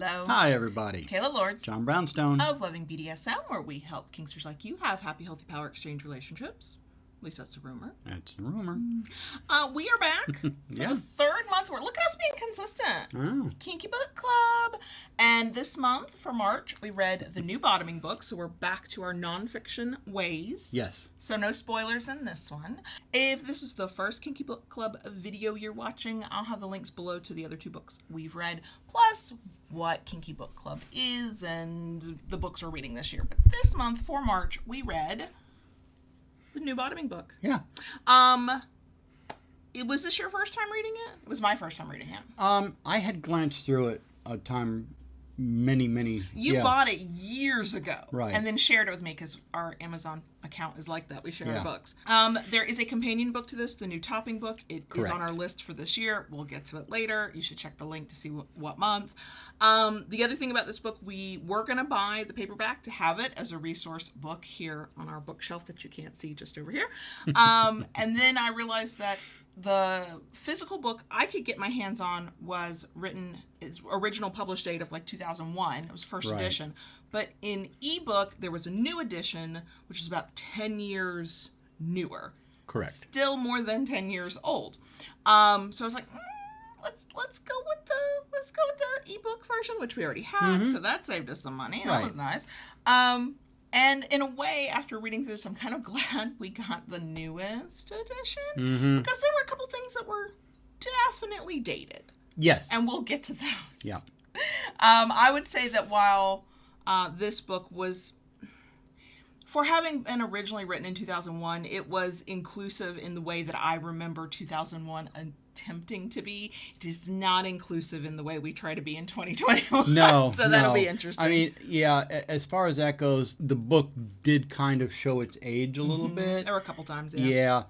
Hello. Hi, everybody. Kayla Lords. John Brownstone. Of Loving BDSM, where we help kinksters like you have happy, healthy power exchange relationships. At least that's the rumor. That's the rumor. We are back for the third month. Look at us being consistent. Oh. Kinky Book Club. And this month, for March, we read the new bottoming book, so we're back to our nonfiction ways. Yes. So no spoilers in this one. If this is the first Kinky Book Club video you're watching, I'll have the links below to the other two books we've read, plus what Kinky Book Club is and the books we're reading this year. But this month, for March, we read the new bottoming book. Yeah. Was this your first time reading it? It was my first time reading it. I had glanced through it a time many. You bought it years ago. Right. And then shared it with me because our Amazon account is like that. We share our books. There is a companion book to this, the new topping book. It is on our list for this year. We'll get to it later. You should check the link to see what month. The other thing about this book, we were going to buy the paperback to have it as a resource book here on our bookshelf that you can't see just over here. And then I realized that the physical book I could get my hands on was written, its original published date of like 2001. It was first edition. But in ebook, there was a new edition, which is about 10 years newer. Correct. Still more than 10 years old. So I was like, let's go with the ebook version, which we already had. So that saved us some money. That was nice. And in a way, after reading through this, I'm kind of glad we got the newest edition. Because there were a couple things that were definitely dated. Yes. And we'll get to those. Yeah. I would say that while this book was, for having been originally written in 2001, it was inclusive in the way that I remember 2001 attempting to be. It is not inclusive in the way we try to be in 2021. No. So that'll be interesting. I mean, as far as that goes, the book did kind of show its age a little bit. There were a couple times, Yeah.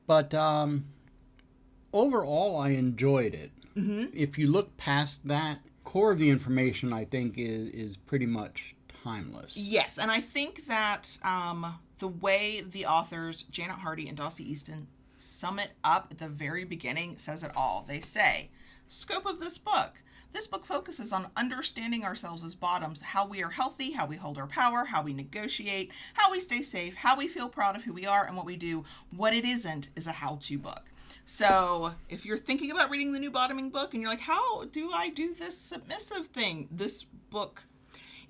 But overall, I enjoyed it. If you look past that, core of the information, I think, is pretty much timeless. Yes, and I think that the way the authors, Janet Hardy and Dossie Easton, sum it up at the very beginning says it all. They say, scope of this book. This book focuses on understanding ourselves as bottoms, how we are healthy, how we hold our power, how we negotiate, how we stay safe, how we feel proud of who we are and what we do. What it isn't is a how-to book. So if you're thinking about reading the new bottoming book and you're like, how do I do this submissive thing? This book,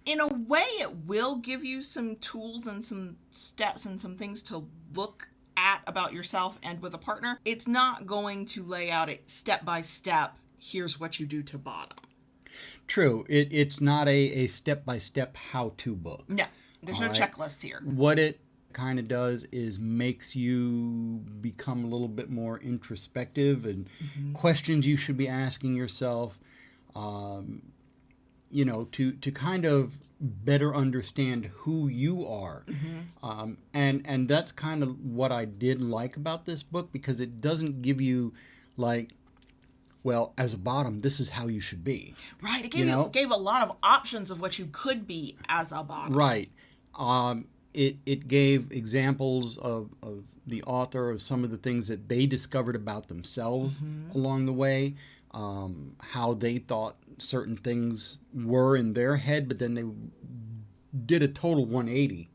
in a way, it will give you some tools and some steps and some things to look at about yourself and with a partner. It's not going to lay out a step-by-step, here's what you do to bottom. True. It's not a step-by-step how-to book. No, there's no checklist here. What it kind of does is makes you become a little bit more introspective and questions you should be asking yourself, to kind of better understand who you are. And that's kind of what I did like about this book, because it doesn't give you like, well, as a bottom, this is how you should be. Right. It gave a lot of options of what you could be as a bottom. Right. It gave examples of the author of some of the things that they discovered about themselves along the way, how they thought certain things were in their head, but then they did a total 180,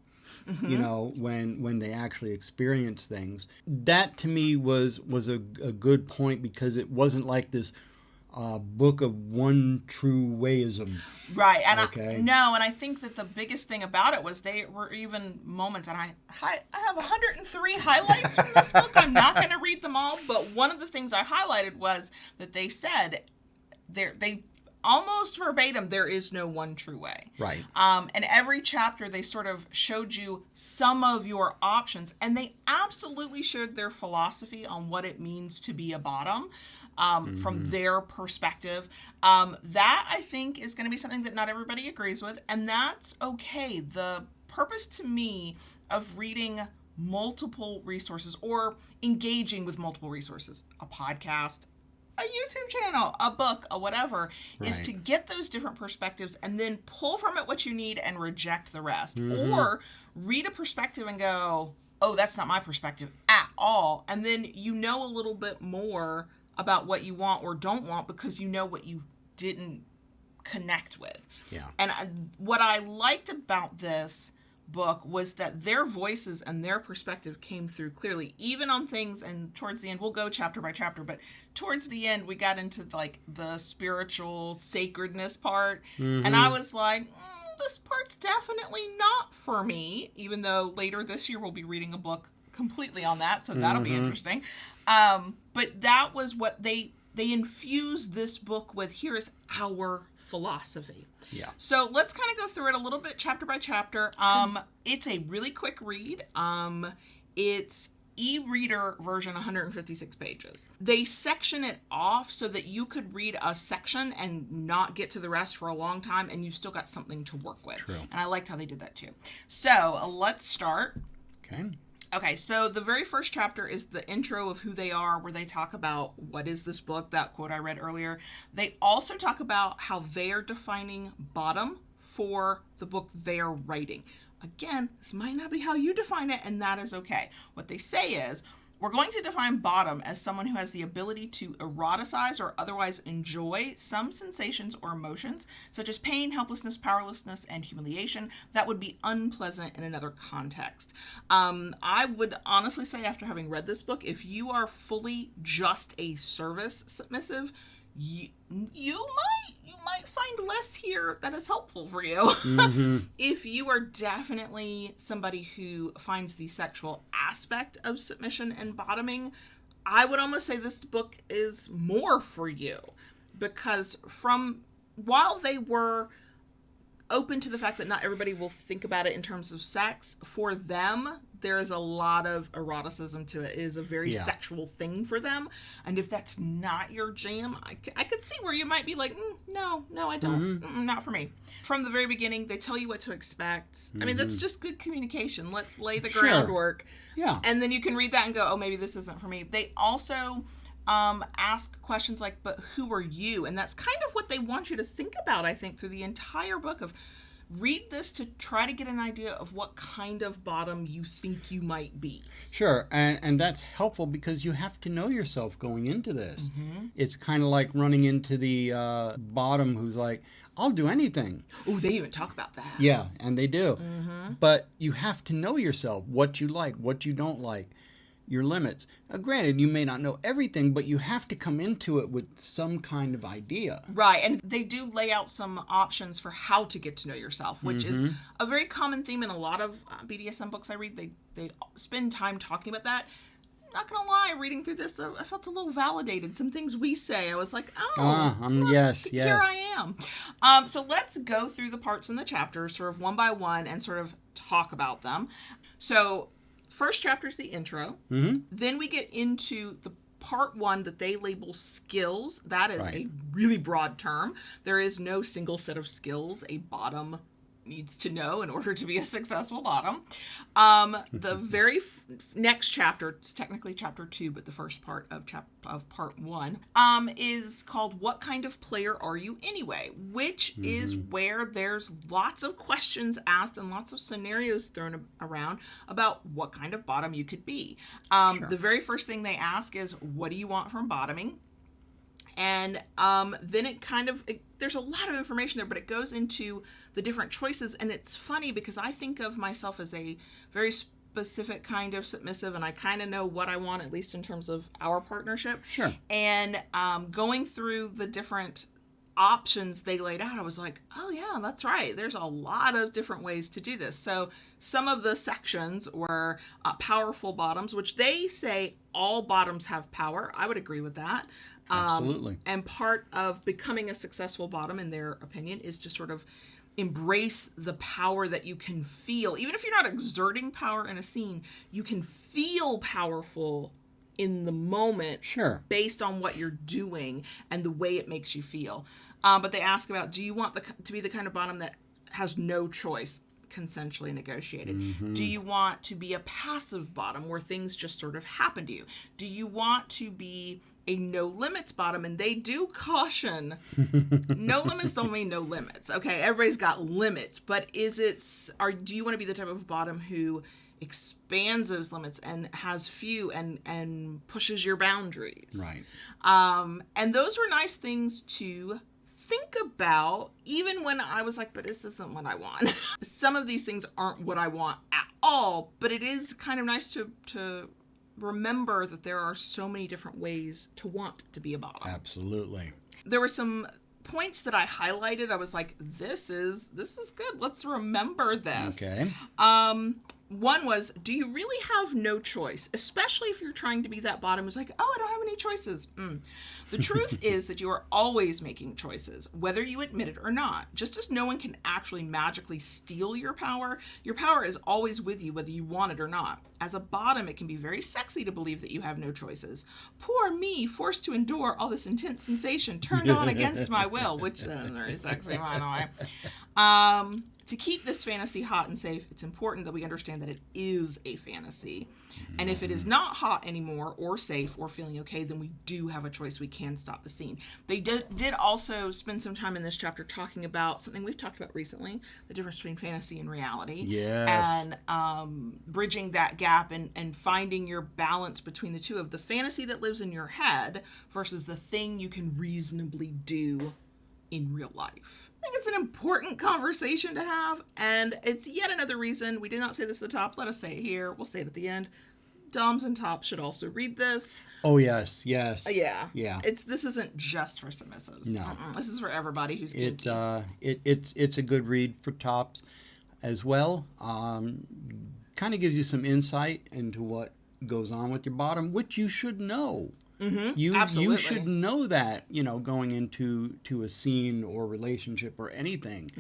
when they actually experienced things. That to me was a good point, because it wasn't like this book of one true wayism. Right. And I think that the biggest thing about it was they were even moments, and I have 103 highlights from this book. I'm not going to read them all, but one of the things I highlighted was that they said they almost verbatim, there is no one true way. Right. And every chapter they sort of showed you some of your options, and they absolutely showed their philosophy on what it means to be a bottom. From their perspective. That, I think, is going to be something that not everybody agrees with, and that's okay. The purpose to me of reading multiple resources or engaging with multiple resources, a podcast, a YouTube channel, a book, a whatever, is to get those different perspectives and then pull from it what you need and reject the rest. Or read a perspective and go, oh, that's not my perspective at all. And then you know a little bit more about what you want or don't want, because you know what you didn't connect with. Yeah. And what I liked about this book was that their voices and their perspective came through clearly, even on things, and towards the end, we'll go chapter by chapter, but towards the end, we got into like the spiritual sacredness part, and I was like, this part's definitely not for me, even though later this year we'll be reading a book completely on that, so that'll be interesting. But that was what they infused this book with. Here is our philosophy. Yeah. So let's kind of go through it a little bit chapter by chapter. It's a really quick read. It's e-reader version, 156 pages. They section it off so that you could read a section and not get to the rest for a long time, and you've still got something to work with. True. And I liked how they did that too. So let's start. Okay, so the very first chapter is the intro of who they are, where they talk about what is this book, that quote I read earlier. They also talk about how they're defining bottom for the book they're writing. Again, this might not be how you define it, and that is okay. What they say is, we're going to define bottom as someone who has the ability to eroticize or otherwise enjoy some sensations or emotions, such as pain, helplessness, powerlessness, and humiliation, that would be unpleasant in another context. I would honestly say, after having read this book, if you are fully just a service submissive, you might find less here that is helpful for you. If you are definitely somebody who finds the sexual aspect of submission and bottoming, I would almost say this book is more for you, because while they were open to the fact that not everybody will think about it in terms of sex, for them, there is a lot of eroticism to it. It is a very sexual thing for them. And if that's not your jam, I could see where you might be like, no, I don't. Not for me. From the very beginning, they tell you what to expect. I mean, that's just good communication. Let's lay the groundwork. Yeah. And then you can read that and go, oh, maybe this isn't for me. They also ask questions like, but who are you? And that's kind of what they want you to think about, I think, through the entire book. Of read this to try to get an idea of what kind of bottom you think you might be. Sure, and that's helpful because you have to know yourself going into this. It's kind of like running into the bottom who's like, I'll do anything. Oh, they even talk about that. Yeah, and they do. But you have to know yourself, what you like, what you don't like, your limits. Granted, you may not know everything, but you have to come into it with some kind of idea. Right, and they do lay out some options for how to get to know yourself, which is a very common theme in a lot of BDSM books I read. They spend time talking about that. Not gonna lie, reading through this, I felt a little validated. Some things we say, I was like, look, yes. Here I am. So let's go through the parts in the chapters, sort of one by one, and sort of talk about them. So first chapter is the intro. Then we get into the part one that they label skills. That is a really broad term. There is no single set of skills a bottom needs to know in order to be a successful bottom. The very next chapter, it's technically chapter 2, but the first part of part 1, is called What Kind of Player Are You Anyway? Which is where there's lots of questions asked and lots of scenarios thrown around about what kind of bottom you could be. The very first thing they ask is, what do you want from bottoming? And then there's a lot of information there, but it goes into the different choices. And it's funny because I think of myself as a very specific kind of submissive, and I kind of know what I want, at least in terms of our partnership. Sure. And going through the different options they laid out, I was like, oh yeah, that's right. There's a lot of different ways to do this. So some of the sections were powerful bottoms, which they say all bottoms have power. I would agree with that. Absolutely. And part of becoming a successful bottom, in their opinion, is to sort of embrace the power that you can feel. Even if you're not exerting power in a scene, you can feel powerful in the moment, based on what you're doing and the way it makes you feel. But they ask about, do you want to be the kind of bottom that has no choice, consensually negotiated? Do you want to be a passive bottom where things just sort of happen to you? Do you want to be a no limits bottom? And they do caution, no limits don't mean no limits. Okay, everybody's got limits, but do you want to be the type of bottom who expands those limits and has few and pushes your boundaries? Right. And those were nice things to think about, even when I was like, but this isn't what I want. Some of these things aren't what I want at all, but it is kind of nice to remember that there are so many different ways to want to be a bottom. Absolutely. There were some points that I highlighted. I was like, this is good. Let's remember this. Okay. One was, do you really have no choice? Especially if you're trying to be that bottom who's like, oh, I don't have any choices. The truth is that you are always making choices, whether you admit it or not. Just as no one can actually magically steal your power is always with you, whether you want it or not. As a bottom, it can be very sexy to believe that you have no choices. Poor me, forced to endure all this intense sensation, turned on against my will, which is very sexy, by the way. To keep this fantasy hot and safe, it's important that we understand that it is a fantasy. And if it is not hot anymore or safe or feeling okay, then we do have a choice. We can stop the scene. They did also spend some time in this chapter talking about something we've talked about recently, the difference between fantasy and reality. Yes. And bridging that gap and finding your balance between the two of the fantasy that lives in your head versus the thing you can reasonably do in real life. I think it's an important conversation to have, and it's yet another reason. We did not say this at the top. Let us say it here. We'll say it at the end. Doms and tops should also read this. Oh, yes. Yeah. Yeah. This isn't just for submissives. No. This is for everybody who's kinky. It's a good read for tops as well. Kind of gives you some insight into what goes on with your bottom, which you should know. Absolutely. You should know that, going into a scene or relationship or anything,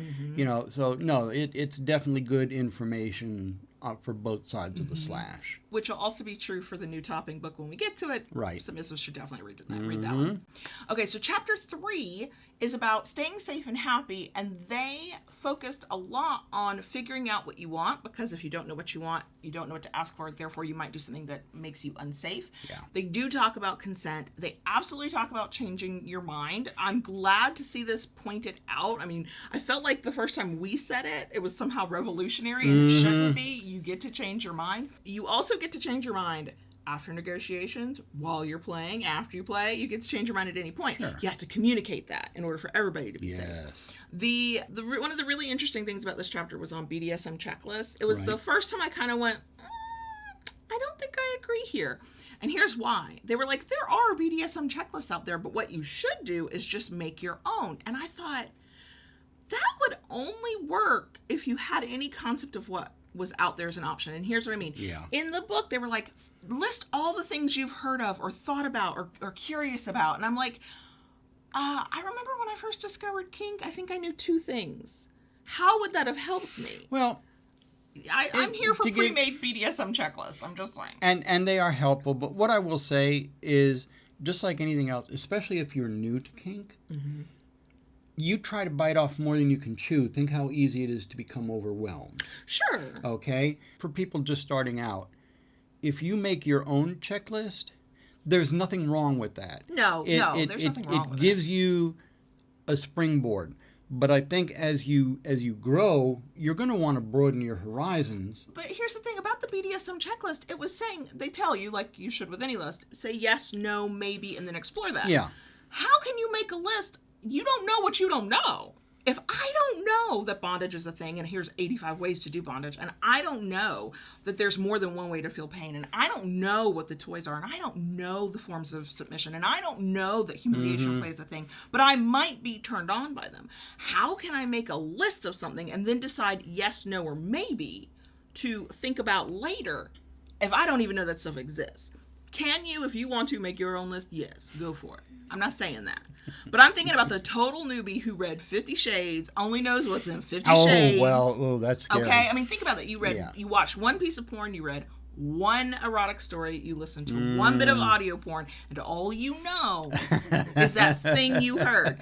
so no, it's definitely good information for both sides of the slash. Which will also be true for the new topping book when we get to it. Right. Submissives should definitely read that one. Okay, so chapter 3 is about staying safe and happy, and they focused a lot on figuring out what you want, because if you don't know what you want, you don't know what to ask for, therefore you might do something that makes you unsafe. Yeah. They do talk about consent. They absolutely talk about changing your mind. I'm glad to see this pointed out. I mean, I felt like the first time we said it, it was somehow revolutionary, and it shouldn't be. You get to change your mind. You also get to change your mind after negotiations, while you're playing, after you play. You get to change your mind at any point. Sure. You have to communicate that in order for everybody to be safe. Yes. The one of the really interesting things about this chapter was on BDSM checklists. It was Right. the first time I kind of went, I don't think I agree here. And here's why. They were like, there are BDSM checklists out there, but what you should do is just make your own. And I thought, that would only work if you had any concept of what was out there as an option. And here's what I mean. Yeah. In the book, they were like, list all the things you've heard of or thought about or curious about. And I'm like, I remember when I first discovered kink, I think I knew 2 things. How would that have helped me? Well, I'm here for pre-made BDSM checklists. I'm just saying. And they are helpful, but what I will say is, just like anything else, especially if you're new to kink, you try to bite off more than you can chew. Think how easy it is to become overwhelmed. Sure. Okay? For people just starting out, if you make your own checklist, there's nothing wrong with that. No, there's nothing wrong with it. It gives you a springboard. But I think as you grow, you're going to want to broaden your horizons. But here's the thing about the BDSM checklist. It was saying, they tell you, like you should with any list, say yes, no, maybe, and then explore that. Yeah. How can you make a list? You don't know what you don't know. If I don't know that bondage is a thing, and here's 85 ways to do bondage, and I don't know that there's more than one way to feel pain, and I don't know what the toys are, and I don't know the forms of submission, and I don't know that humiliation plays a thing, but I might be turned on by them. How can I make a list of something and then decide yes, no, or maybe to think about later if I don't even know that stuff exists? Can you, if you want to, make your own list? Yes, go for it. I'm not saying that. But I'm thinking about the total newbie who read 50 Shades, only knows what's in 50 Shades. Oh, that's scary. Okay, I mean, think about that. You watched one piece of porn, you read one erotic story, you listened to one bit of audio porn, and all you know is that thing you heard.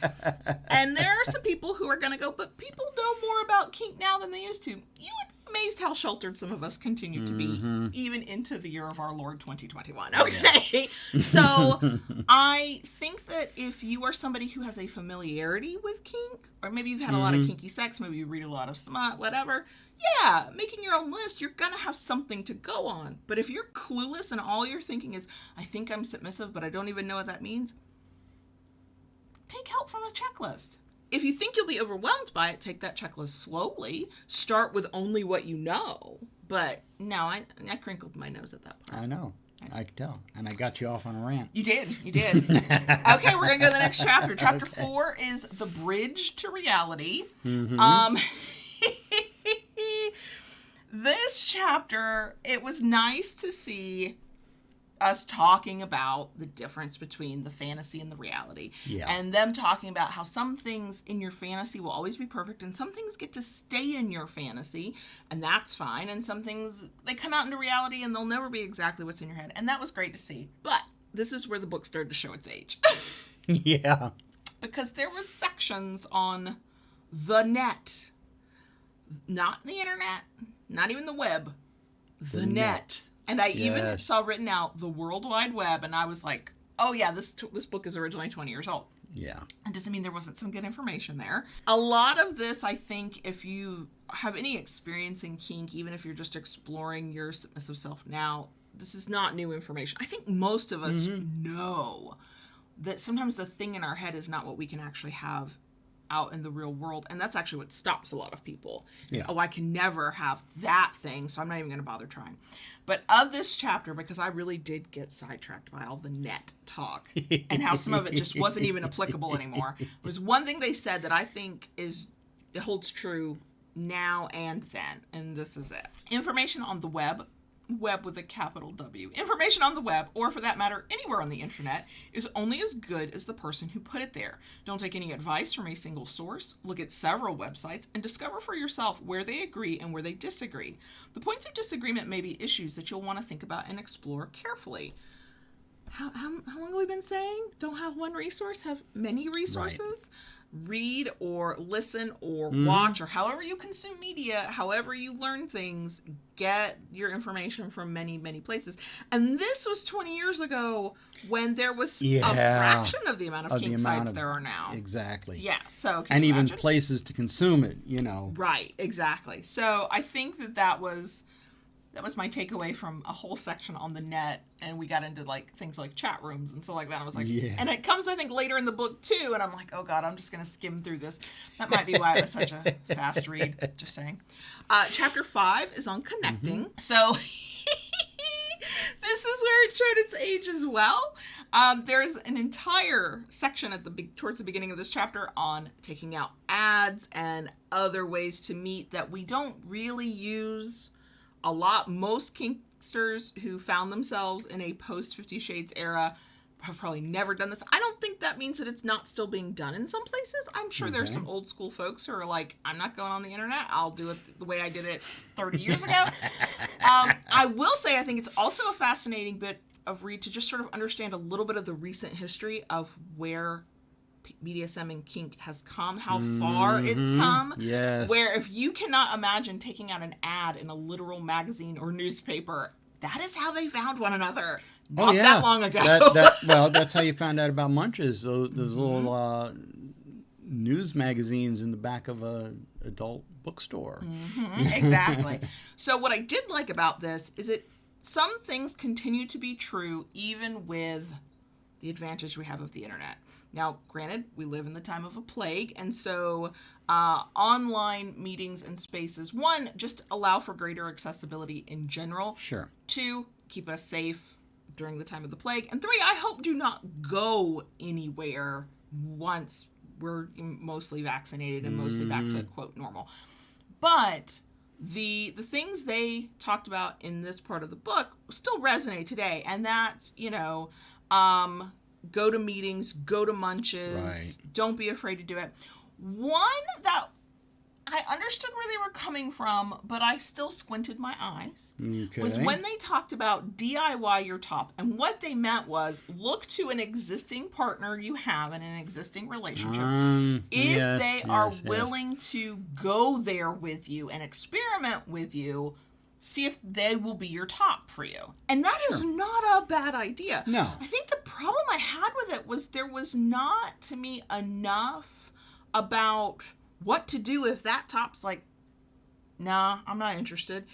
And there are some people who are going to go, but people know more about kink now than they used to. You would be amazed how sheltered some of us continue to be, even into the year of our Lord 2021. Okay, so I think that if you are somebody who has a familiarity with kink, or maybe you've had a lot of kinky sex, maybe you read a lot of smut, whatever, yeah, making your own list, you're going to have something to go on. But if you're clueless and all you're thinking is, I think I'm submissive, but I don't even know what that means, take help from a checklist. if you think you'll be overwhelmed by it, take that checklist slowly. Start with only what you know. But no, I crinkled my nose at that part. I know. I could tell. And I got you off on a rant. You did. Okay, we're going to go to the next chapter. Chapter 4 is The Bridge to Reality. Mm-hmm. This chapter, it was nice to see us talking about the difference between the fantasy and the reality. Yeah. And them talking about how some things in your fantasy will always be perfect and some things get to stay in your fantasy and that's fine. And some things, they come out into reality and they'll never be exactly what's in your head. And that was great to see. But this is where the book started to show its age. Yeah. Because there was sections on the net. Not the internet, not even the web. The net. And I even saw written out the World Wide Web, and I was like, oh yeah, this book is originally 20 years old. Yeah. It doesn't mean there wasn't some good information there. A lot of this, I think, if you have any experience in kink, even if you're just exploring your submissive self now, this is not new information. I think most of us know that sometimes the thing in our head is not what we can actually have out in the real world, and that's actually what stops a lot of people. Is, I can never have that thing, so I'm not even going to bother trying. But of this chapter, because I really did get sidetracked by all the net talk and how some of it just wasn't even applicable anymore, there was one thing they said that I think it holds true now and then, and this is it. Information on the web with a capital W. Information on the web, or for that matter, anywhere on the internet, is only as good as the person who put it there. Don't take any advice from a single source. Look at several websites and discover for yourself where they agree and where they disagree. The points of disagreement may be issues that you'll want to think about and explore carefully. How long have we been saying? Don't have one resource, have many resources? Right. Read or listen or watch or however you consume media, however you learn things, get your information from many, many places. And this was 20 years ago when there was a fraction of the amount of kink sites there are now. Exactly. Yeah. So and even places to consume it, you know. Right. Exactly. So I think that was my takeaway from a whole section on the net, and we got into like things like chat rooms and stuff like that. I was like, and it comes I think later in the book too, and I'm like, oh god, I'm just gonna skim through this. That might be why it was such a fast read. Just saying. Chapter 5 is on connecting. So this is where it showed its age as well. There's an entire section towards the beginning of this chapter on taking out ads and other ways to meet that we don't really use a lot. Most kinksters who found themselves in a post 50 Shades era have probably never done this. I don't think that means that it's not still being done in some places. I'm sure there's some old school folks who are like, I'm not going on the internet. I'll do it the way I did it 30 years ago. I will say I think it's also a fascinating bit of read to just sort of understand a little bit of the recent history of where BDSM and kink has come, how far it's come. Yes. Where if you cannot imagine taking out an ad in a literal magazine or newspaper, that is how they found one another. Not that long ago. Well, that's how you found out about Munches. Those little news magazines in the back of a adult bookstore. Exactly. So what I did like about this is some things continue to be true even with the advantage we have of the internet. Now, granted, we live in the time of a plague, and so online meetings and spaces, 1, just allow for greater accessibility in general. Sure. 2, keep us safe during the time of the plague. And 3, I hope do not go anywhere once we're mostly vaccinated and mostly back to, quote, normal. But the things they talked about in this part of the book still resonate today, and that's, go to meetings, go to munches, don't be afraid to do it. One that I understood where they were coming from, but I still squinted my eyes, was when they talked about DIY your top. And what they meant was look to an existing partner you have in an existing relationship. If they are willing to go there with you and experiment with you, see if they will be your top for you. And that is not a bad idea. No. I think the problem I had with it was there was not, to me, enough about what to do if that top's like, nah, I'm not interested.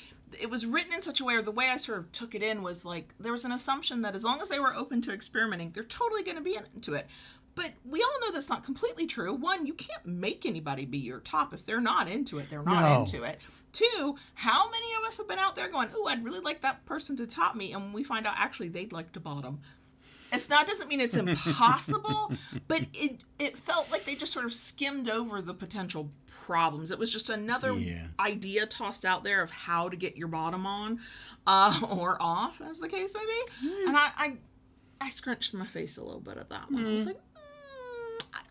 It was written in such a way, or the way I sort of took it in was like, there was an assumption that as long as they were open to experimenting, they're totally going to be into it. But we all know that's not completely true. One, you can't make anybody be your top. If they're not into it, they're not into it. Two, how many of us have been out there going, ooh, I'd really like that person to top me, and we find out actually they'd like to bottom. Doesn't mean it's impossible, but it felt like they just sort of skimmed over the potential problems. It was just another idea tossed out there of how to get your bottom on or off, as the case may be. And I scrunched my face a little bit at that one. I was like,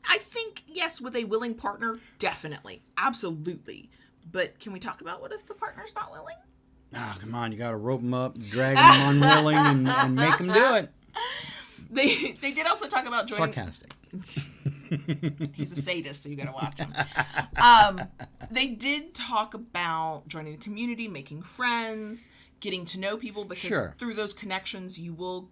I think, yes, with a willing partner, definitely. Absolutely. But can we talk about what if the partner's not willing? Oh, come on. You got to rope them up, drag them unwilling, and make them do it. They did also talk about joining... Sarcastic. He's a sadist, so you got to watch him. They did talk about joining the community, making friends, getting to know people, because through those connections, you will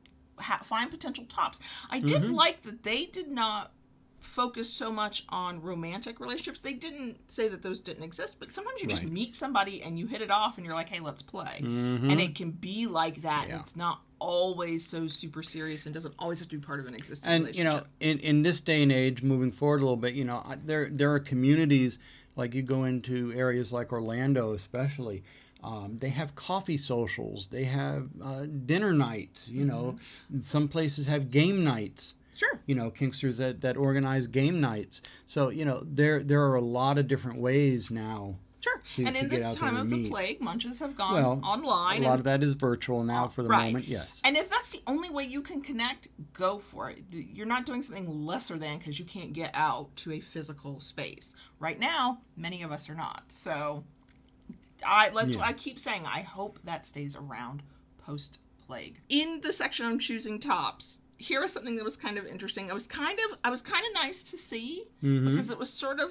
find potential tops. I did like that they did not focus so much on romantic relationships. They didn't say that those didn't exist, but sometimes you just meet somebody and you hit it off and you're like, hey, let's play. And it can be like that. Yeah. It's not always so super serious and doesn't always have to be part of an existing relationship. And, in this day and age, moving forward a little bit, there are communities, like you go into areas like Orlando especially, they have coffee socials, they have dinner nights, some places have game nights. Sure. Kinksters that organize game nights. So, there are a lot of different ways now. Sure. And in the time of the plague, munches have gone online. A lot of that is virtual now for the moment, yes. And if that's the only way you can connect, go for it. You're not doing something lesser than because you can't get out to a physical space. Right now, many of us are not. So I keep saying I hope that stays around post-plague. In the section on choosing tops, here was something that was kind of interesting. I was kind of nice to see because it was sort of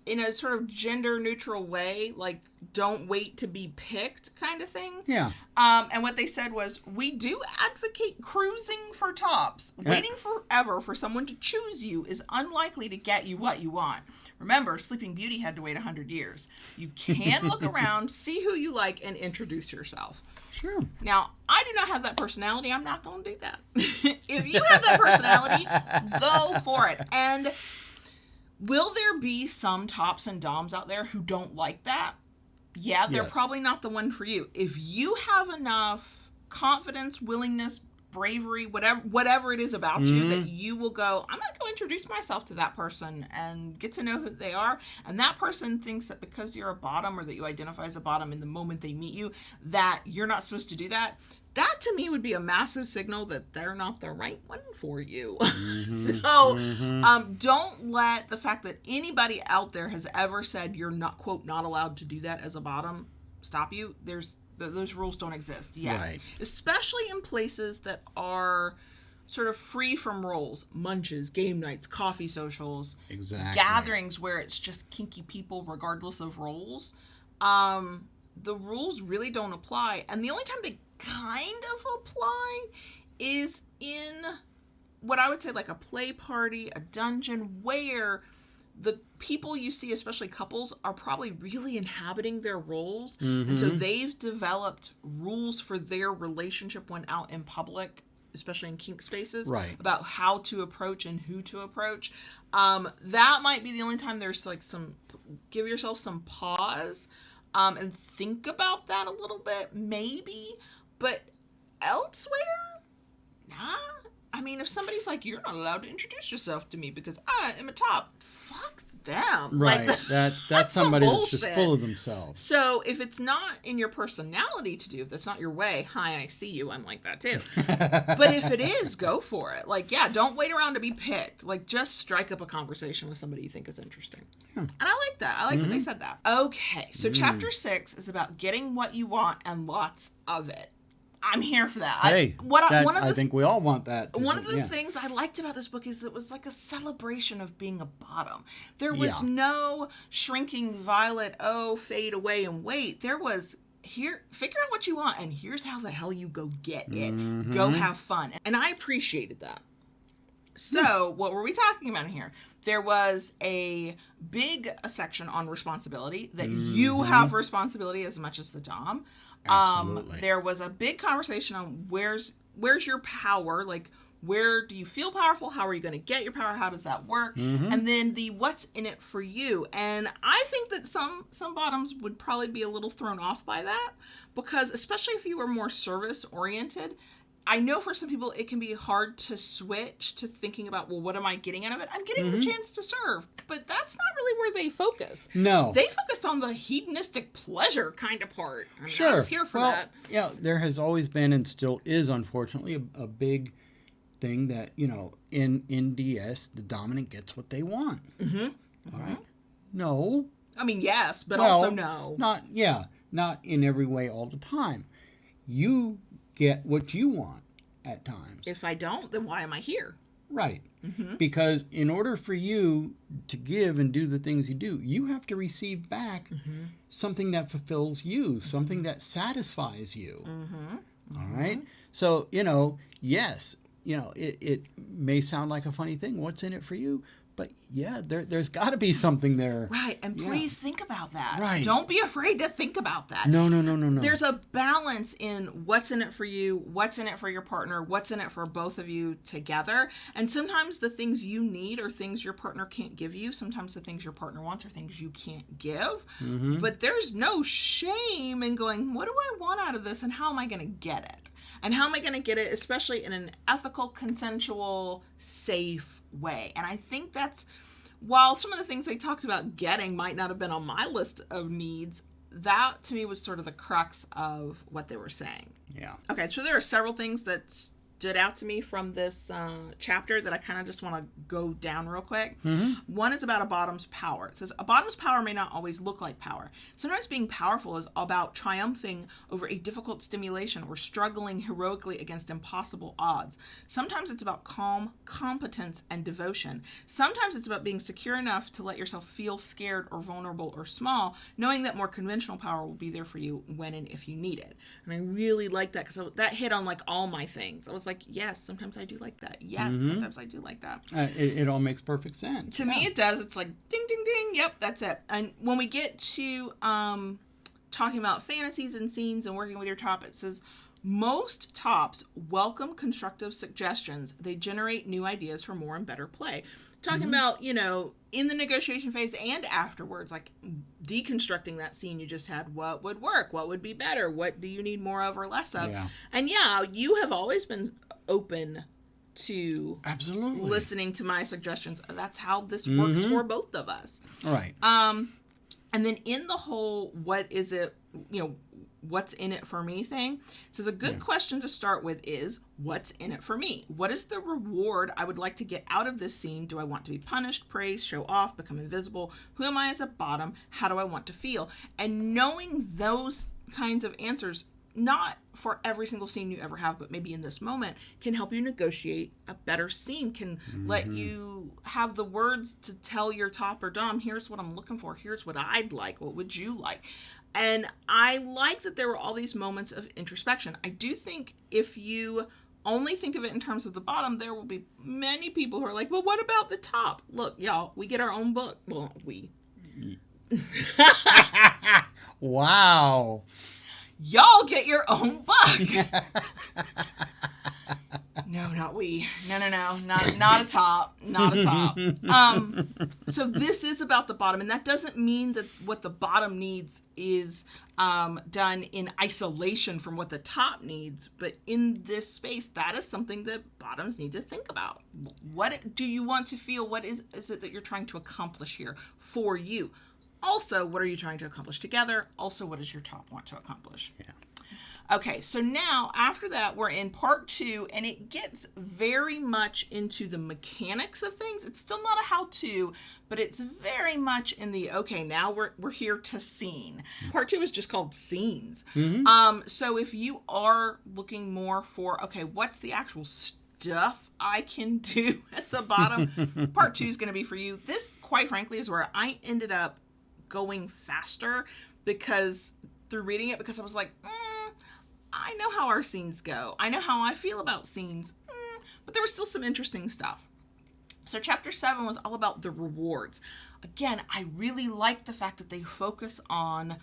in a sort of gender neutral way, like don't wait to be picked kind of thing. Yeah. And what they said was, we do advocate cruising for tops. Waiting forever for someone to choose you is unlikely to get you what you want. Remember, Sleeping Beauty had to wait 100 years. You can look around, see who you like, and introduce yourself. Sure. Now, I do not have that personality. I'm not going to do that. If you have that personality, go for it. And will there be some tops and doms out there who don't like that? Yeah, they're probably not the one for you. If you have enough confidence, willingness, bravery, whatever it is about you, that you will go, I'm going to go introduce myself to that person and get to know who they are. And that person thinks that because you're a bottom or that you identify as a bottom in the moment they meet you, that you're not supposed to do that. That to me would be a massive signal that they're not the right one for you. Don't let the fact that anybody out there has ever said you're not, quote, not allowed to do that as a bottom stop you. Those rules don't exist. Yes. Right. Especially in places that are sort of free from roles. Munches, game nights, coffee socials. Exactly. Gatherings where it's just kinky people regardless of roles. The rules really don't apply. And the only time they kind of apply is in what I would say like a play party, a dungeon, where the people you see, especially couples, are probably really inhabiting their roles. And so they've developed rules for their relationship when out in public, especially in kink spaces, about how to approach and who to approach. That might be the only time there's like give yourself some pause and think about that a little bit, maybe. But elsewhere, nah. I mean, if somebody's like, you're not allowed to introduce yourself to me because I am a top, fuck them. Right. Like, that's somebody that's just full of themselves. So if it's not in your personality to do, if that's not your way, hi, I see you, I'm like that too. But if it is, go for it. Like, yeah, don't wait around to be picked. Like, just strike up a conversation with somebody you think is interesting. And I like that. I like that they said that. Okay, so chapter 6 is about getting what you want and lots of it. I'm here for that. Hey, I think we all want that. One of the things I liked about this book is it was like a celebration of being a bottom. There was no shrinking violet, fade away and wait. There was, here, figure out what you want, and here's how the hell you go get it. Go have fun. And I appreciated that. So, what were we talking about here? There was a big section on responsibility, that you have responsibility as much as the dom. Absolutely. There was a big conversation on where's your power, like where do you feel powerful? How are you going to get your power? How does that work? And then the what's in it for you. And I think that some bottoms would probably be a little thrown off by that, because especially if you were more service oriented, I know for some people it can be hard to switch to thinking about, well, what am I getting out of it? I'm getting the chance to serve. But that's not really where they focused. No. They focused on the hedonistic pleasure kind of part. I mean, Sure. I was here for that. Yeah, there has always been and still is, unfortunately, a big thing that, in DS, the dominant gets what they want. All right? No. I mean, yes, but also no. Not in every way all the time. You get what you want at times. If I don't, then why am I here? Right. Because in order for you to give and do the things you do, you have to receive back something that fulfills you, something that satisfies you. All right? So, yes, it may sound like a funny thing. What's in it for you? But yeah, there's got to be something there. Right, and please think about that. Right. Don't be afraid to think about that. No. There's a balance in what's in it for you, what's in it for your partner, what's in it for both of you together. And sometimes the things you need are things your partner can't give you. Sometimes the things your partner wants are things you can't give. But there's no shame in going, what do I want out of this and how am I going to get it? And how am I going to get it, especially in an ethical, consensual, safe way? And I think that's, while some of the things they talked about getting might not have been on my list of needs, that to me was sort of the crux of what they were saying. Yeah. Okay, so there are several things that stood out to me from this chapter that I kind of just want to go down real quick. One is about a bottom's power. It says, a bottom's power may not always look like power. Sometimes being powerful is about triumphing over a difficult stimulation or struggling heroically against impossible odds. Sometimes it's about calm, competence, and devotion. Sometimes it's about being secure enough to let yourself feel scared or vulnerable or small, knowing that more conventional power will be there for you when and if you need it. And I really like that, because that hit on like all my things. I was like, yes, sometimes I do like that. Yes, sometimes I do like that. It all makes perfect sense. To me, it does. It's like, ding, ding, ding. Yep, that's it. And when we get to talking about fantasies and scenes and working with your top, it says, most tops welcome constructive suggestions. They generate new ideas for more and better play. Talking about, in the negotiation phase and afterwards, like deconstructing that scene you just had. What would work? What would be better? What do you need more of or less of? Yeah. And you have always been open to listening to my suggestions. That's how this works for both of us. All right. And then in the whole, what is it, what's in it for me thing, it says a good question to start with is, what's in it for me? What is the reward I would like to get out of this scene? Do I want to be punished, praised, show off, become invisible? Who am I as a bottom? How do I want to feel? And knowing those kinds of answers, not for every single scene you ever have, but maybe in this moment, can help you negotiate a better scene, can let you have the words to tell your top or dom, here's what I'm looking for, here's what I'd like, what would you like? And I like that there were all these moments of introspection. I do think if you only think of it in terms of the bottom, there will be many people who are like, well, what about the top? Look, y'all, we get our own book. Well, we. Wow. Y'all get your own book. No, not we. No. Not a top. Not a top. So this is about the bottom, and that doesn't mean that what the bottom needs is done in isolation from what the top needs, but in this space, that is something that bottoms need to think about. What do you want to feel? What is it that you're trying to accomplish here for you? Also, what are you trying to accomplish together? Also, what does your top want to accomplish? Yeah. Okay, so now after that, we're in part 2, and it gets very much into the mechanics of things. It's still not a how-to, but it's very much in the, okay, now we're here to scene. Part 2 is just called scenes. So if you are looking more for, okay, what's the actual stuff I can do as a bottom, part 2 is going to be for you. This, quite frankly, is where I ended up going faster through reading it, because I was like, I know how our scenes go. I know how I feel about scenes, but there was still some interesting stuff. So chapter 7 was all about the rewards. Again, I really like the fact that they focus on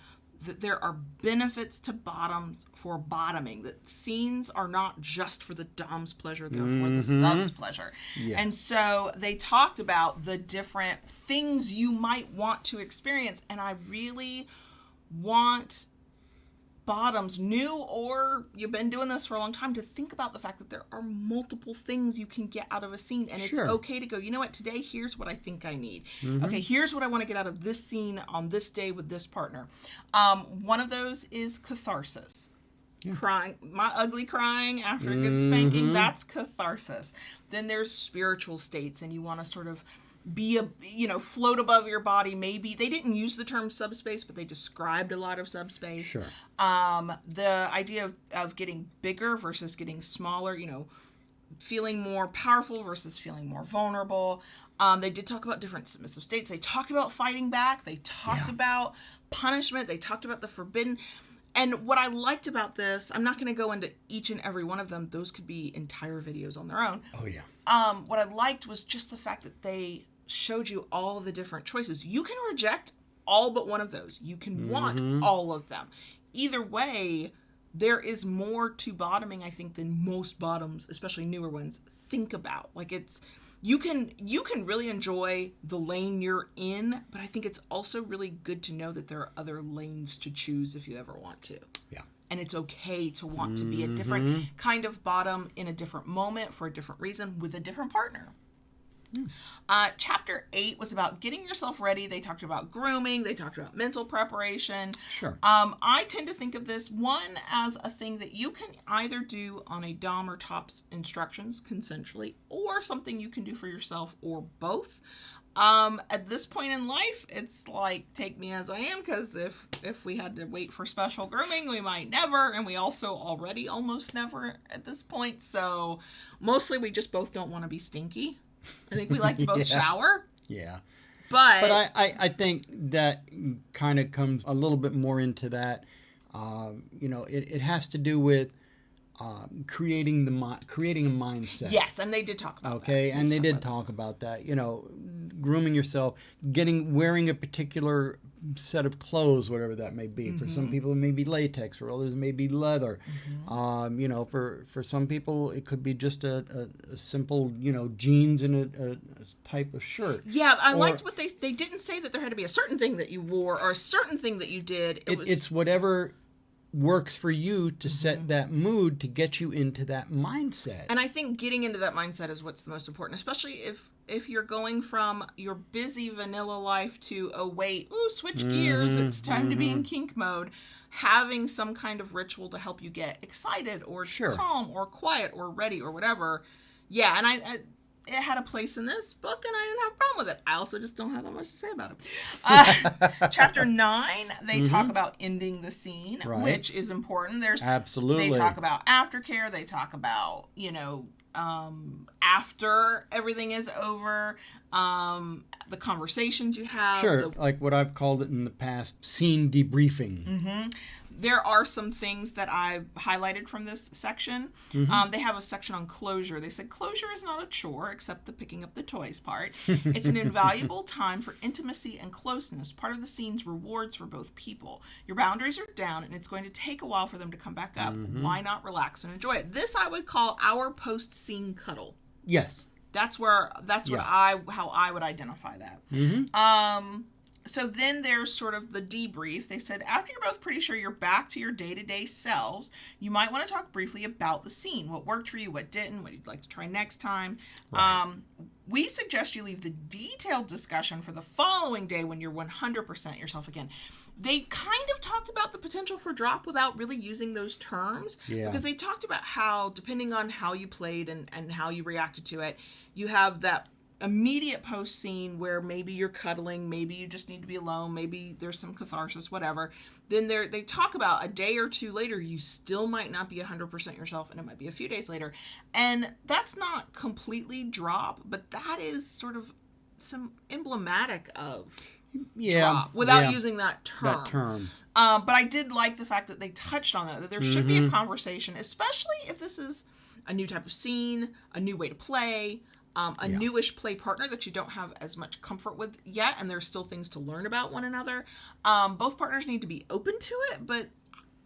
that there are benefits to bottoms for bottoming, that scenes are not just for the dom's pleasure, they're for the sub's pleasure. Yeah. And so they talked about the different things you might want to experience, and I really want bottoms, new or you've been doing this for a long time, to think about the fact that there are multiple things you can get out of a scene, and it's okay to go, you know what, today here's what I think I need. Okay, here's what I want to get out of this scene on this day with this partner. One of those is catharsis. Crying, my ugly crying after a good spanking, that's catharsis. Then there's spiritual states, and you want to sort of be float above your body. Maybe they didn't use the term subspace, but they described a lot of subspace. Sure. The idea of getting bigger versus getting smaller, feeling more powerful versus feeling more vulnerable. They did talk about different submissive states. They talked about fighting back. They talked about punishment. They talked about the forbidden. And what I liked about this, I'm not going to go into each and every one of them. Those could be entire videos on their own. Oh, yeah. What I liked was just the fact that they showed you all the different choices. You can reject all but one of those. You can want all of them. Either way, there is more to bottoming, I think, than most bottoms, especially newer ones, think about. Like, it's you can really enjoy the lane you're in, but I think it's also really good to know that there are other lanes to choose if you ever want to. Yeah. And it's okay to want to be a different kind of bottom in a different moment for a different reason with a different partner. Chapter 8 was about getting yourself ready. They talked about grooming. They talked about mental preparation. Sure. I tend to think of this one as a thing that you can either do on a dom or top's instructions consensually, or something you can do for yourself, or both. At this point in life, it's like, take me as I am, because if we had to wait for special grooming, we might never, and we also already almost never at this point. So mostly we just both don't want to be stinky. I think we like to both shower. Yeah. But I think that kind of comes a little bit more into that. It has to do with creating a mindset. Yes, and they did talk about that. Okay, and they did talk about that. Grooming yourself, wearing a particular set of clothes, whatever that may be. For some people, it may be latex. For others, it may be leather. For some people, it could be just a simple, jeans and a type of shirt. Yeah, I liked what they didn't say that there had to be a certain thing that you wore or a certain thing that you did. It's whatever works for you to set that mood to get you into that mindset. And I think getting into that mindset is what's the most important, especially if you're going from your busy vanilla life to, switch gears, it's time to be in kink mode. Having some kind of ritual to help you get excited or calm or quiet or ready or whatever. Yeah, and it had a place in this book, and I didn't have a problem with it. I also just don't have that much to say about it. Chapter 9, they talk about ending the scene, which is important. Absolutely. They talk about aftercare. They talk about, after everything is over, the conversations you have. Sure, like what I've called it in the past, scene debriefing. There are some things that I've highlighted from this section. They have a section on closure. They said closure is not a chore, except the picking up the toys part. It's an invaluable time for intimacy and closeness, part of the scene's rewards for both people. Your boundaries are down, and it's going to take a while for them to come back up. Why not relax and enjoy it? This I would call our post-scene cuddle. Yes. That's how I would identify that. So then there's sort of the debrief. They said, after you're both pretty sure you're back to your day-to-day selves, you might want to talk briefly about the scene. What worked for you, what didn't, what you'd like to try next time. Right. We suggest you leave the detailed discussion for the following day when you're 100% yourself again. They kind of talked about the potential for drop without really using those terms. Yeah. Because they talked about how, depending on how you played and how you reacted to it, you have that immediate post scene where maybe you're cuddling, maybe you just need to be alone, maybe there's some catharsis, whatever. Then they talk about a day or two later, you still might not be 100% yourself, and it might be a few days later. And that's not completely drop, but that is sort of some emblematic of drop without using that term. But I did like the fact that they touched on that there should be a conversation, especially if this is a new type of scene, a new way to play. a newish play partner that you don't have as much comfort with yet, and there's still things to learn about one another. Both partners need to be open to it, but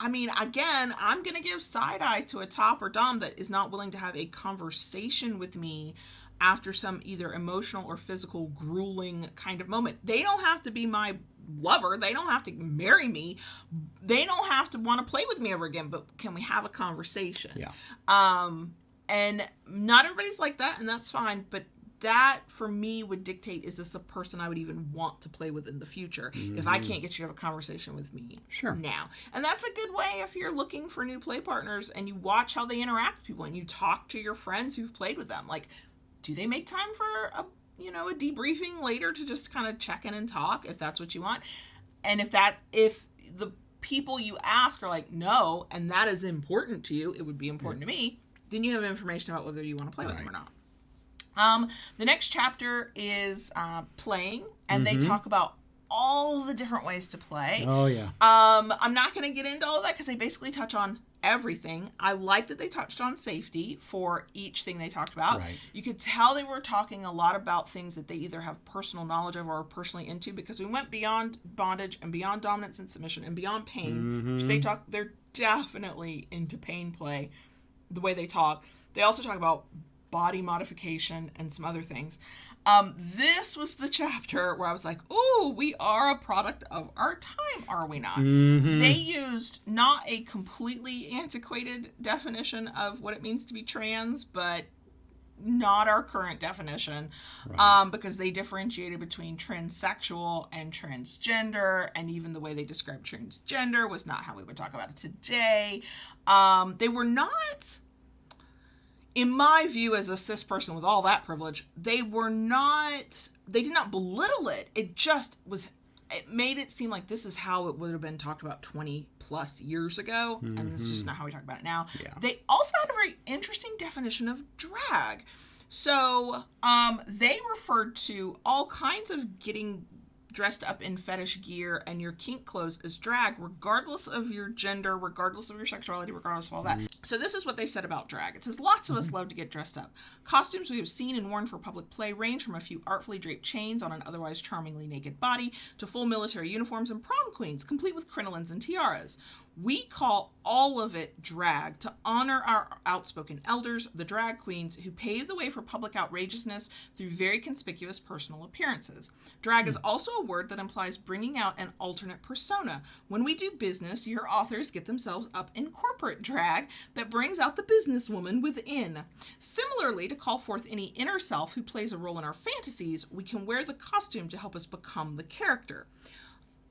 I mean, again, I'm going to give side eye to a top or dom that is not willing to have a conversation with me after some either emotional or physical grueling kind of moment. They don't have to be my lover. They don't have to marry me. They don't have to want to play with me ever again, but can we have a conversation? Yeah. And not everybody's like that, and that's fine, but that for me would dictate, is this a person I would even want to play with in the future if I can't get you to have a conversation with me now. And that's a good way if you're looking for new play partners and you watch how they interact with people and you talk to your friends who've played with them. Like, do they make time for a debriefing later to just kind of check in and talk if that's what you want? And if the people you ask are like, no, and that is important to you, it would be important to me, then you have information about whether you want to play with them or not. The next chapter is playing, and they talk about all the different ways to play. Oh, yeah. I'm not going to get into all of that because they basically touch on everything. I like that they touched on safety for each thing they talked about. Right. You could tell they were talking a lot about things that they either have personal knowledge of or are personally into, because we went beyond bondage and beyond dominance and submission and beyond pain. Which they're definitely into pain play, the way they talk. They also talk about body modification and some other things. This was the chapter where I was like, ooh, we are a product of our time, are we not? They used not a completely antiquated definition of what it means to be trans, but not our current definition, because they differentiated between transsexual and transgender, and even the way they described transgender was not how we would talk about it today. They were not, in my view as a cis person with all that privilege, they did not belittle it. It made it seem like this is how it would have been talked about 20 plus years ago. And this is just not how we talk about it now. Yeah. They also had a very interesting definition of drag. So they referred to all kinds of getting dressed up in fetish gear and your kink clothes as drag, regardless of your gender, regardless of your sexuality, regardless of all that. So this is what they said about drag. It says, lots of us love to get dressed up. Costumes we have seen and worn for public play range from a few artfully draped chains on an otherwise charmingly naked body to full military uniforms and prom queens, complete with crinolines and tiaras. We call all of it drag to honor our outspoken elders, the drag queens, who paved the way for public outrageousness through very conspicuous personal appearances. Drag is also a word that implies bringing out an alternate persona. When we do business, your authors get themselves up in corporate drag that brings out the businesswoman within. Similarly, to call forth any inner self who plays a role in our fantasies, we can wear the costume to help us become the character.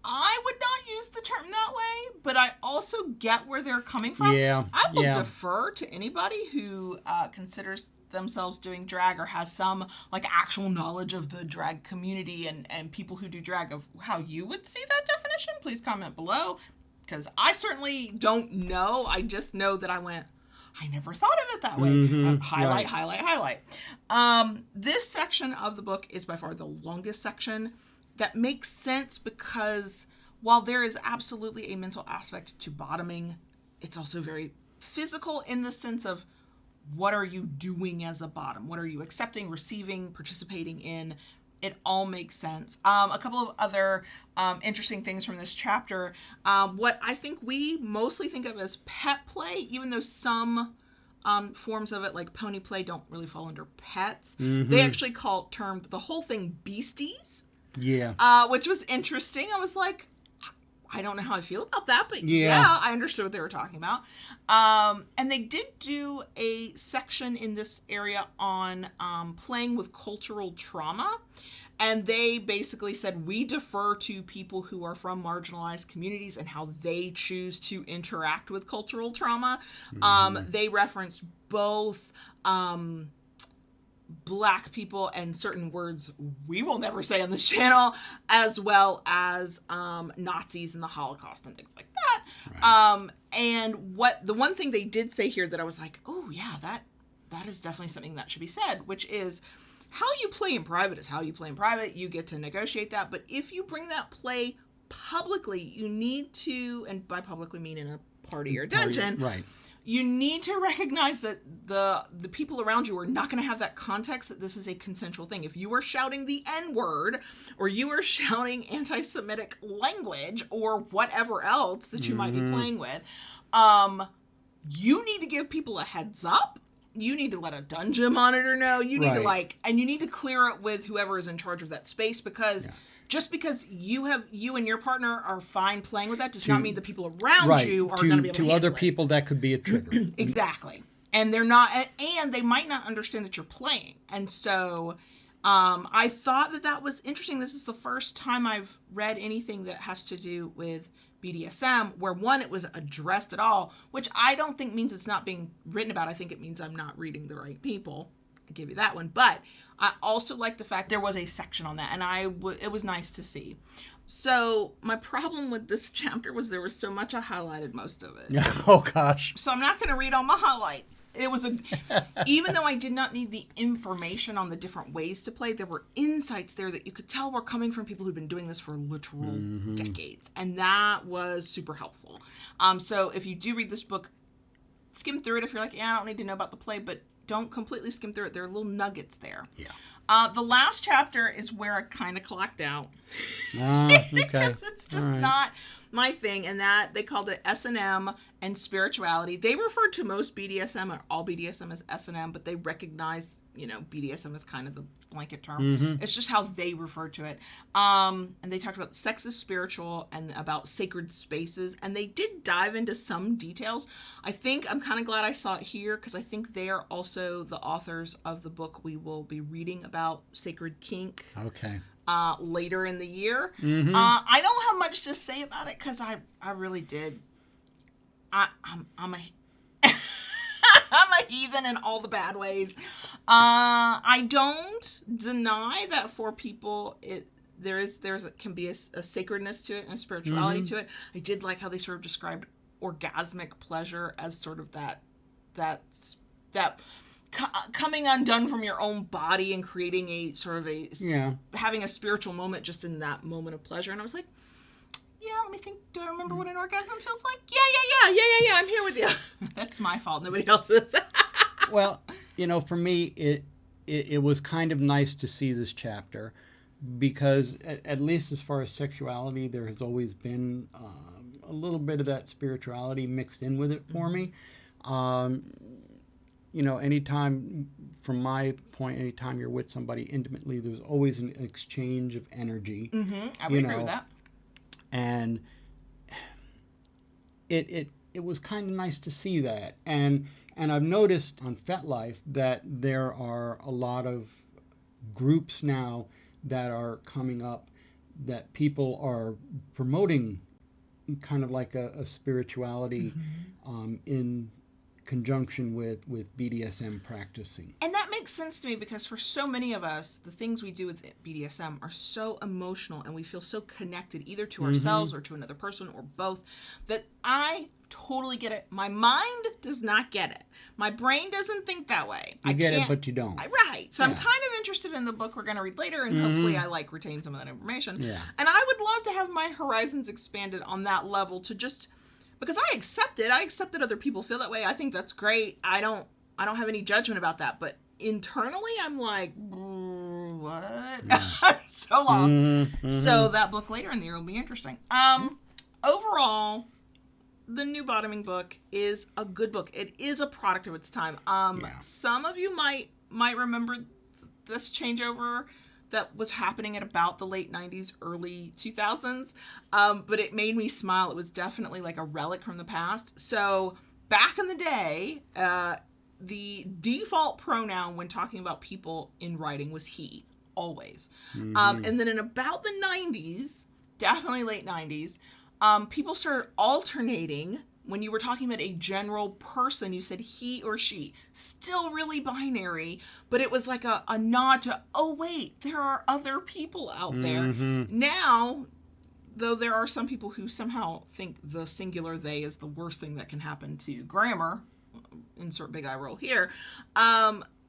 I would not use the term that way, but I also get where they're coming from. Yeah. I will defer to anybody who considers themselves doing drag or has some actual knowledge of the drag community and people who do drag, of how you would see that definition. Please comment below, because I certainly don't know. I just know that I never thought of it that way. Highlight. This section of the book is by far the longest section. That makes sense because while there is absolutely a mental aspect to bottoming, it's also very physical in the sense of, what are you doing as a bottom? What are you accepting, receiving, participating in? It all makes sense. A couple of other interesting things from this chapter. What I think we mostly think of as pet play, even though some forms of it, like pony play, don't really fall under pets. They actually termed the whole thing beasties. Yeah. Which was interesting. I was like, I don't know how I feel about that, but yeah, I understood what they were talking about. And they did do a section in this area on playing with cultural trauma. And they basically said, we defer to people who are from marginalized communities and how they choose to interact with cultural trauma. They referenced both Black people and certain words we will never say on this channel, as well as Nazis and the Holocaust and things like that. Right. And the one thing they did say here that I was like, oh yeah, that is definitely something that should be said, which is, how you play in private is how you play in private. You get to negotiate that. But if you bring that play publicly, you need to, and by public we mean in a party or dungeon, right, you need to recognize that the people around you are not going to have that context that this is a consensual thing. If you are shouting the N-word, or you are shouting anti-Semitic language, or whatever else that you might be playing with, you need to give people a heads up. You need to let a dungeon monitor know. You need to and you need to clear it with whoever is in charge of that space, because just because you and your partner are fine playing with that does not mean the people around you are going to be able to handle other it. people that could be a trigger. Exactly. And they're not, and they might not understand that you're playing. And so I thought that was interesting. This is the first time I've read anything that has to do with BDSM where, one, it was addressed at all, which I don't think means it's not being written about. I think it means I'm not reading the right people. I give you that one. But I also like the fact there was a section on that, and it was nice to see. So my problem with this chapter was there was so much I highlighted most of it. Oh gosh. So I'm not going to read all my highlights. It was even though I did not need the information on the different ways to play, there were insights there that you could tell were coming from people who'd been doing this for literal decades, and that was super helpful. So if you do read this book, skim through it if you're like, I don't need to know about the play, but don't completely skim through it. There are little nuggets there. Yeah. The last chapter is where I kind of clocked out. Okay. Because it's just not my thing. And that they called it S&M and spirituality. They referred to most BDSM or all BDSM as S&M, but they recognize, BDSM as kind of the blanket term. It's just how they refer to it. And they talked about sex is spiritual and about sacred spaces. And they did dive into some details. I think I'm kind of glad I saw it here, because I think they are also the authors of the book we will be reading about Sacred Kink. Okay. Later in the year. I don't have much to say about it, because I really did. I'm a I'm a heathen in all the bad ways. I don't deny that for people there can be a sacredness to it and a spirituality to it. I did like how they sort of described orgasmic pleasure as sort of that coming undone from your own body and creating a sort of having a spiritual moment just in that moment of pleasure. And I was like, let me think. Do I remember what an orgasm feels like? Yeah. I'm here with you. That's my fault. Nobody else's. Well, for me, it was kind of nice to see this chapter, because at least as far as sexuality, there has always been a little bit of that spirituality mixed in with it for me. Anytime, from my point, anytime you're with somebody intimately, there's always an exchange of energy. I would agree with that. And it was kind of nice to see that. And I've noticed on FetLife that there are a lot of groups now that are coming up that people are promoting kind of like a spirituality in conjunction with BDSM practicing. And that makes sense to me, because for so many of us, the things we do with BDSM are so emotional, and we feel so connected either to ourselves or to another person or both, that I totally get it. My mind does not get it. My brain doesn't think that way. You get it, but you don't. Right. So I'm kind of interested in the book we're going to read later, and hopefully I retain some of that information. Yeah. And I would love to have my horizons expanded on that level, to just, because I accept it. I accept that other people feel that way. I think that's great. I don't have any judgment about that. But internally, I'm like, what? I'm so lost. So that book later in the year will be interesting. Overall, the New Bottoming book is a good book. It is a product of its time. Some of you might remember this changeover that was happening at about the late 90s, early 2000s. But it made me smile. It was definitely like a relic from the past. So back in the day, the default pronoun when talking about people in writing was he, always. And then in about the 90s, definitely late 90s, people started alternating. When you were talking about a general person, you said he or she. Still really binary, but it was like a nod to, oh wait, there are other people out there. Now, though there are some people who somehow think the singular they is the worst thing that can happen to grammar, insert big eye roll here,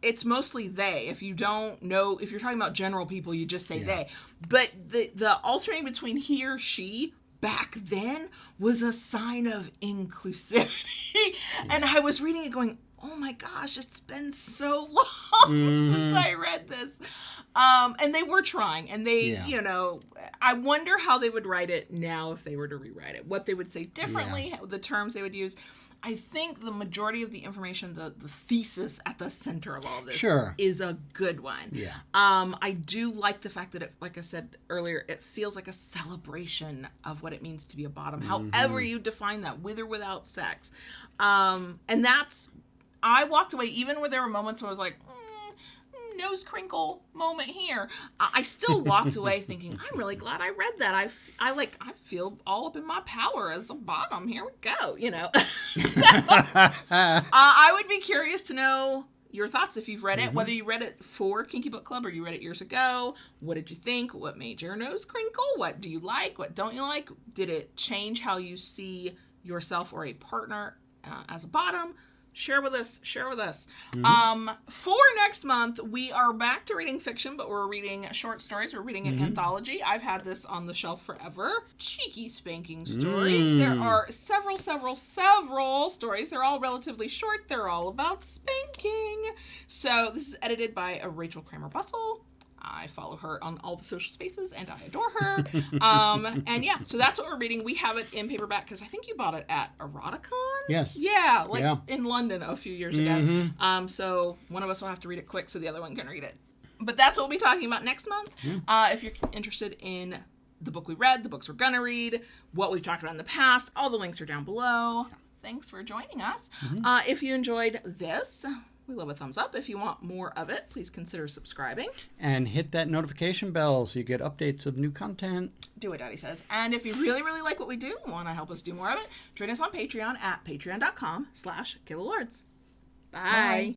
it's mostly they. If you don't know, if you're talking about general people, you just say they. But the alternating between he or she back then was a sign of inclusivity. And I was reading it going, oh my gosh, it's been so long since I read this. And they were trying, and they, you know, I wonder how they would write it now if they were to rewrite it, what they would say differently, the terms they would use. I think the majority of the information, the thesis at the center of all this is a good one. Yeah. I do like the fact that it, like I said earlier, it feels like a celebration of what it means to be a bottom, however you define that, with or without sex. And that's, I walked away, even where there were moments where I was like, nose crinkle moment here. I still walked away thinking, I'm really glad I read that. I feel all up in my power as a bottom. Here we go, you know. So, I would be curious to know your thoughts if you've read it, whether you read it for Kinky Book Club or you read it years ago. What did you think? What made your nose crinkle? What do you like? What don't you like? Did it change how you see yourself or a partner as a bottom? Share with us. For next month, we are back to reading fiction, but we're reading short stories. We're reading an anthology. I've had this on the shelf forever. Cheeky spanking stories. There are several stories. They're all relatively short. They're all about spanking. So this is edited by Rachel Kramer Bussell. I follow her on all the social spaces, and I adore her. And yeah, so that's what we're reading. We have it in paperback because I think you bought it at Eroticon? Yes. Yeah, in London a few years ago. So one of us will have to read it quick so the other one can read it. But that's what we'll be talking about next month. If you're interested in the book we read, the books we're going to read, what we've talked about in the past, all the links are down below. Thanks for joining us. If you enjoyed this, we love a thumbs up. If you want more of it, please consider subscribing. And hit that notification bell so you get updates of new content. Do what Daddy says. And if you really, really like what we do and want to help us do more of it, join us on Patreon at patreon.com/KaylaLords. Bye.